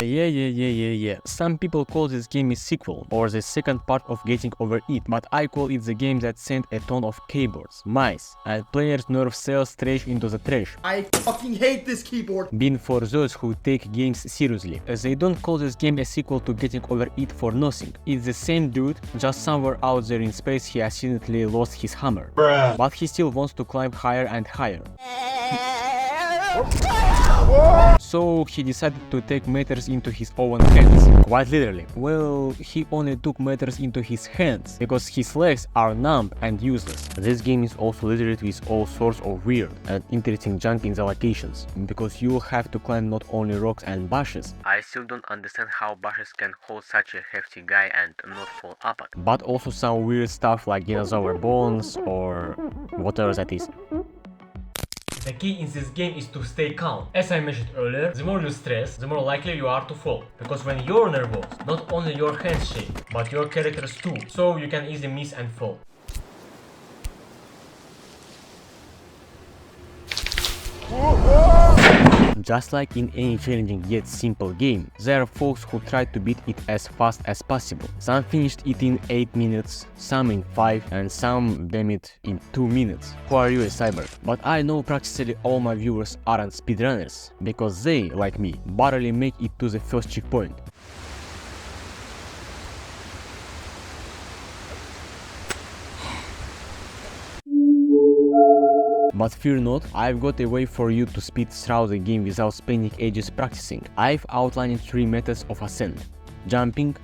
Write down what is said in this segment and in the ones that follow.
Yeah. Some people call this game a sequel, or the second part of Getting Over It, but I call it the game that sent a ton of keyboards, mice, and players' nerve cells trash into the trash. I fucking hate this keyboard! Being for those who take games seriously. They don't call this game a sequel to Getting Over It for nothing. It's the same dude, just somewhere out there in space he accidentally lost his hammer. Bruh. But he still wants to climb higher and higher. So he decided to take matters into his own hands. Quite literally. Well, he only took matters into his hands, because his legs are numb and useless. This game is also littered with all sorts of weird and interesting junk in the locations, because you'll have to climb not only rocks and bushes. I still don't understand how bushes can hold such a hefty guy and not fall apart. But also some weird stuff like dinosaur bones or whatever that is. The key in this game is to stay calm. As I mentioned earlier, the more you stress, the more likely you are to fall. Because when you're nervous, not only your hands shake, but your characters too, so you can easily miss and fall. Just like in any challenging yet simple game, there are folks who try to beat it as fast as possible. Some finished it in 8 minutes, some in 5, and some damn it in 2 minutes. Who are you, a cyber? But I know practically all my viewers aren't speedrunners, because they, like me, barely make it to the first checkpoint. But fear not, I've got a way for you to speed through the game without spending ages practicing. I've outlined 3 methods of ascent: jumping,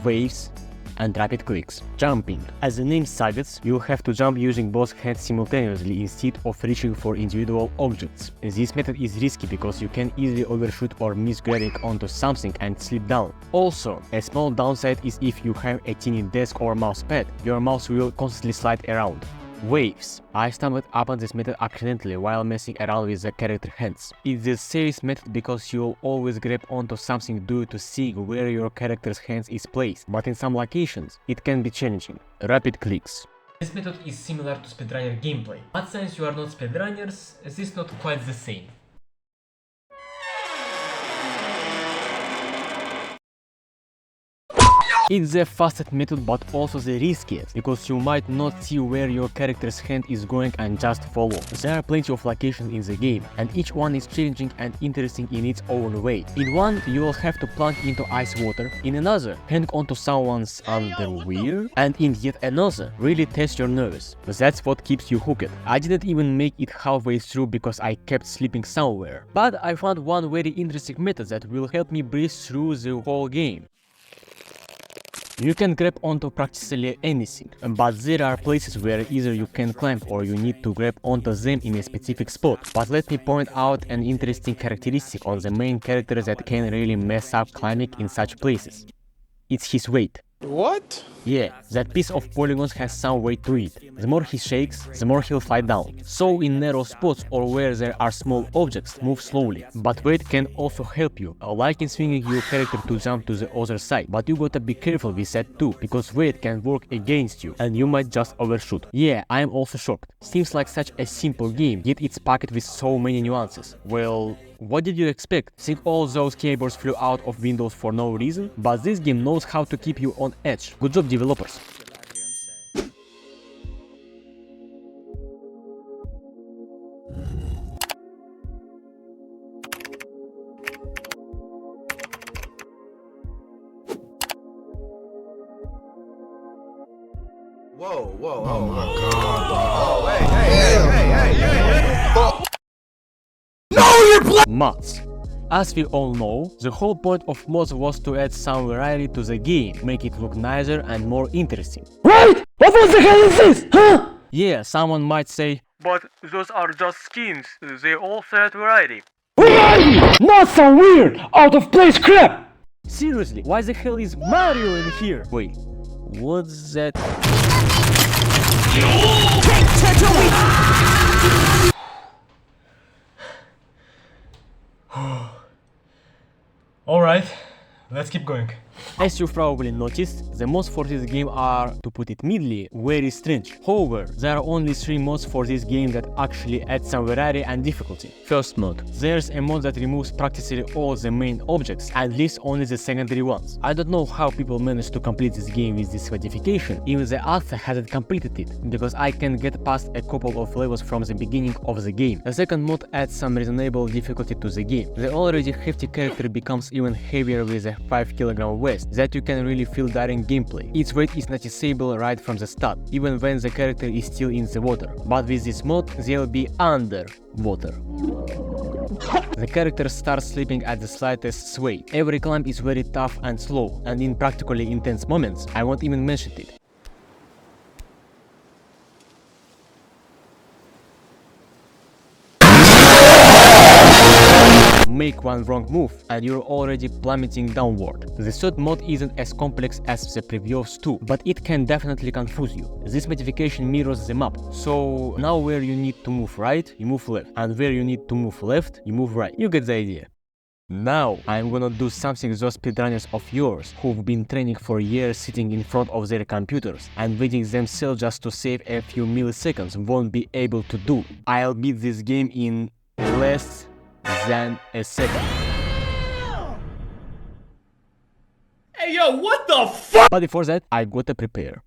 waves, and rapid clicks. Jumping. As the name suggests, you'll have to jump using both hands simultaneously instead of reaching for individual objects. This method is risky because you can easily overshoot or miss grabbing onto something and slip down. Also, a small downside is if you have a teeny desk or mouse pad, your mouse will constantly slide around. Waves. I stumbled upon this method accidentally while messing around with the character hands. It's the safest method because you'll always grab onto something due to seeing where your character's hands is placed, but in some locations it can be challenging. Rapid clicks. This method is similar to speedrunner gameplay, but since you are not speedrunners, this is not quite the same. It's the fastest method but also the riskiest, because you might not see where your character's hand is going and just follow. There are plenty of locations in the game, and each one is challenging and interesting in its own way. In one, you will have to plunge into ice water, in another, hang onto someone's underwear, and in yet another, really test your nerves. That's what keeps you hooked. I didn't even make it halfway through because I kept sleeping somewhere. But I found one very interesting method that will help me breeze through the whole game. You can grab onto practically anything, but there are places where either you can climb or you need to grab onto them in a specific spot. But let me point out an interesting characteristic on the main character that can really mess up climbing in such places. It's his weight. What? Yeah, that piece of polygons has some weight to it. The more he shakes, the more he'll slide down. So in narrow spots or where there are small objects, move slowly. But weight can also help you, like in swinging your character to jump to the other side. But you gotta be careful with that too, because weight can work against you, and you might just overshoot. Yeah, I'm also shocked. Seems like such a simple game, yet it's packed with so many nuances. Well, what did you expect? Think all those keyboards flew out of Windows for no reason? But this game knows how to keep you on edge. Good job, developers. Whoa. Oh my god. Oh, hey. Mods. As we all know, the whole point of mods was to add some variety to the game, make it look nicer and more interesting. Right? What the hell is this? Huh? Yeah, someone might say, but those are just skins, they also add variety. Variety! Not some weird, out of place crap! Seriously, why the hell is Mario in here? Wait, what's that? Alright, let's keep going. As you've probably noticed, the mods for this game are, to put it mildly, very strange. However, there are only 3 mods for this game that actually add some variety and difficulty. First mod. There's a mod that removes practically all the main objects and leaves only the secondary ones. I don't know how people managed to complete this game with this modification, even the author hasn't completed it, because I can get past a couple of levels from the beginning of the game. The second mod adds some reasonable difficulty to the game. The already hefty character becomes even heavier with a 5 kg weight that you can really feel during gameplay. Its weight is noticeable right from the start, even when the character is still in the water, but with this mod they'll be under water. The character starts slipping at the slightest sway. Every climb is very tough and slow, and in practically intense moments, I won't even mention it. Make one wrong move and you're already plummeting downward. The third mod isn't as complex as the previous two, but it can definitely confuse you. This modification mirrors the map, so now where you need to move right, you move left, and where you need to move left, you move right. You get the idea. Now, I'm gonna do something those speedrunners of yours who've been training for years sitting in front of their computers and waiting themselves just to save a few milliseconds won't be able to do. I'll beat this game in less than a second. Hey yo, what the fuck? But before that, I gotta prepare.